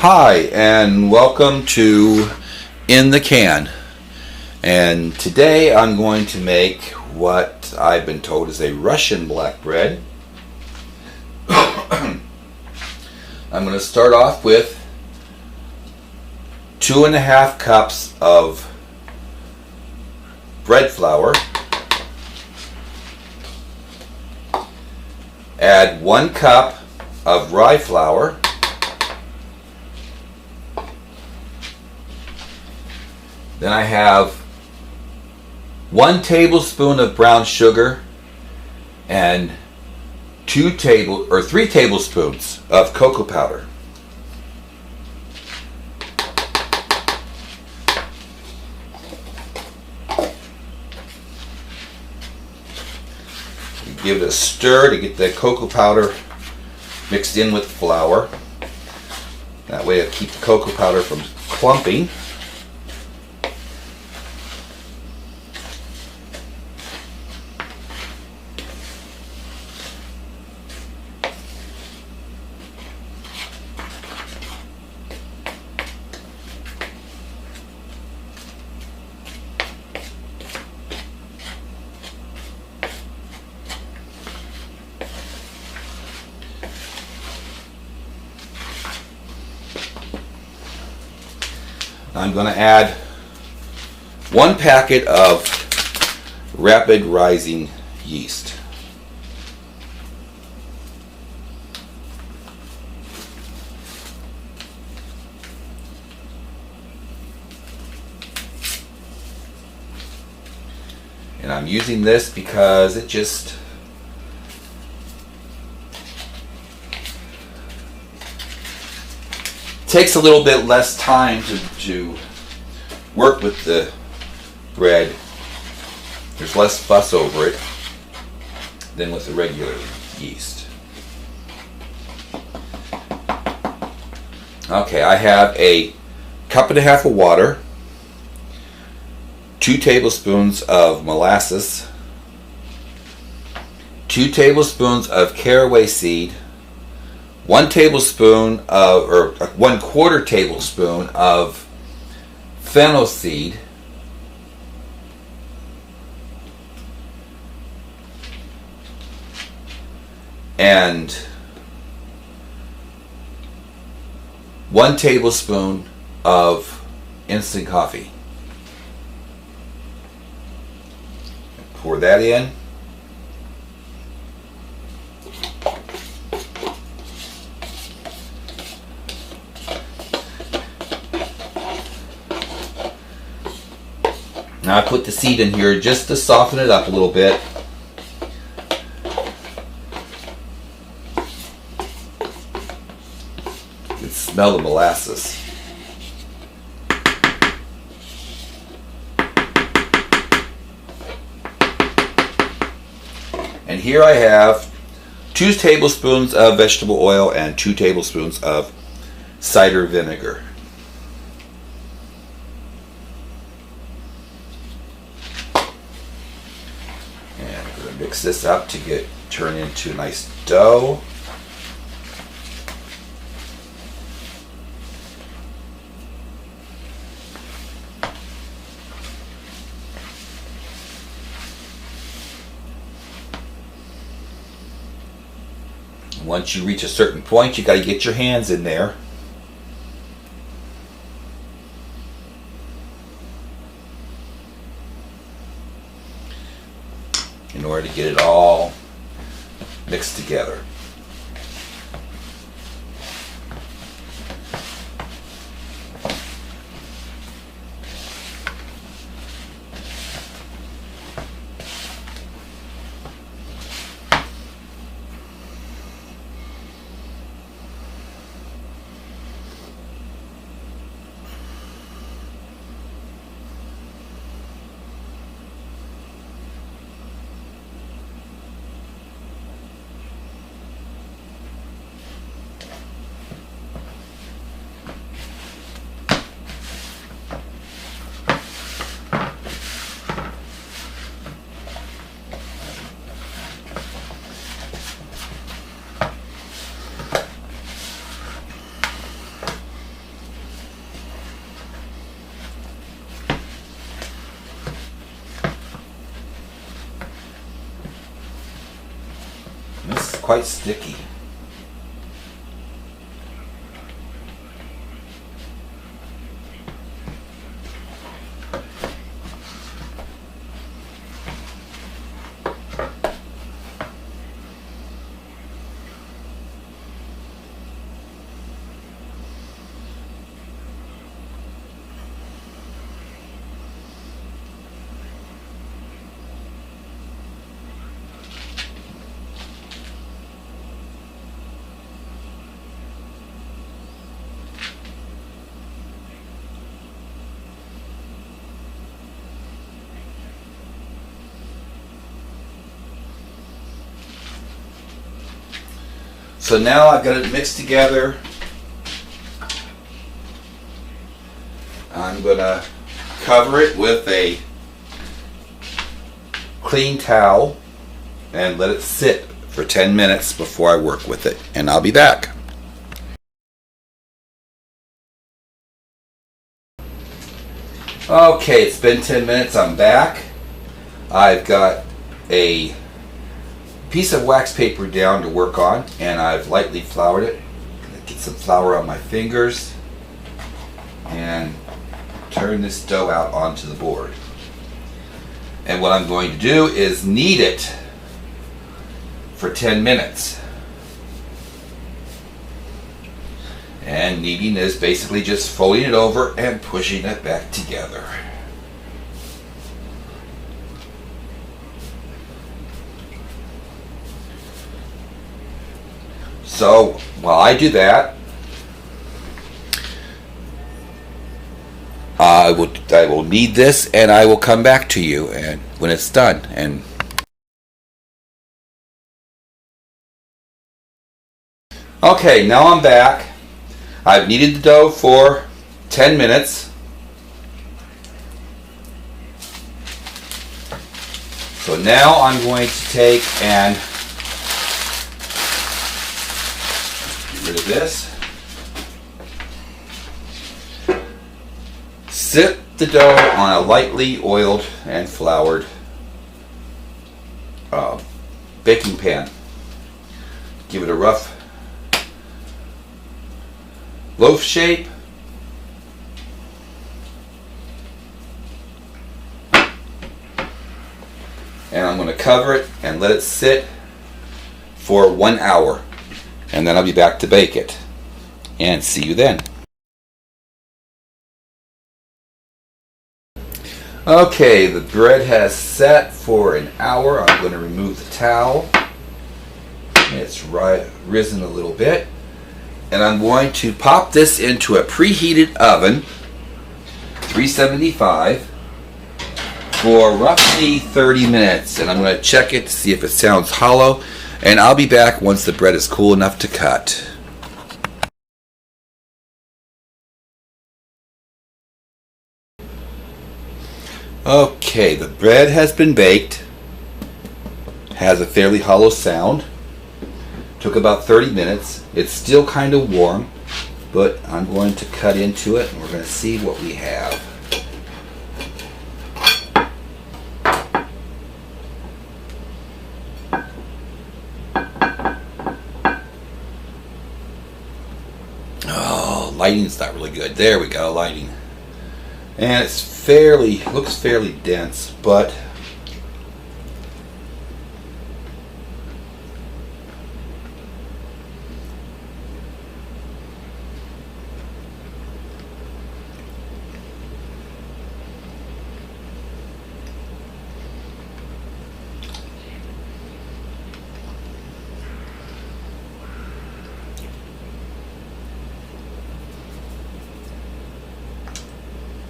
Hi, and welcome to In the Can. And today I'm going to make what I've been told is a Russian black bread. I'm going to start off with 2.5 cups of bread flour. Add 1 cup of rye flour. Then I have 1 tablespoon of brown sugar and 3 tablespoons of cocoa powder. Give it a stir to get the cocoa powder mixed in with the flour. That way it'll keep the cocoa powder from clumping. I'm going to add 1 packet of rapid rising yeast. And I'm using this because it just takes a little bit less time to work with the bread. There's less fuss over it than with the regular yeast. Okay, I have a 1.5 cups of water, 2 tablespoons of molasses, 2 tablespoons of caraway seed, 1 tablespoon of, or 1/4 tablespoon of fennel seed, and 1 tablespoon of instant coffee. Pour that in. Now I put the seed in here just to soften it up a little bit. You can smell the molasses. And here I have 2 tablespoons of vegetable oil and 2 tablespoons of cider vinegar. Mix this up to turn into a nice dough. Once you reach a certain point, you got to get your hands in there. In order to get it all mixed together. quite sticky. So now I've got it mixed together. I'm going to cover it with a clean towel and let it sit for 10 minutes before I work with it. And I'll be back. Okay, it's been 10 minutes. I'm back. I've got a piece of wax paper down to work on, and I've lightly floured it. Get some flour on my fingers and turn this dough out onto the board. And what I'm going to do is knead it for 10 minutes. And kneading is basically just folding it over and pushing it back together. So while I do that, I will knead this, and I will come back to you and when it's done. And okay, now I'm back. I've kneaded the dough for 10 minutes. So now I'm going to take and get rid of this. Sit the dough on a lightly oiled and floured baking pan. Give it a rough loaf shape. And I'm going to cover it and let it sit for 1 hour. And then I'll be back to bake it. And see you then. Okay, the bread has set for an hour. I'm going to remove the towel. It's risen a little bit. And I'm going to pop this into a preheated oven, 375, for roughly 30 minutes. And I'm going to check it to see if it sounds hollow. And I'll be back once the bread is cool enough to cut. Okay, the bread has been baked. Has a fairly hollow sound. Took about 30 minutes. It's still kind of warm, but I'm going to cut into it and we're going to see what we have. Oh, lighting's not really good. There we go, lighting. And it's looks fairly dense, but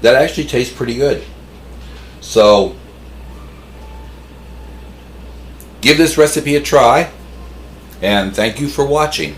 that actually tastes pretty good. So give this recipe a try, and thank you for watching.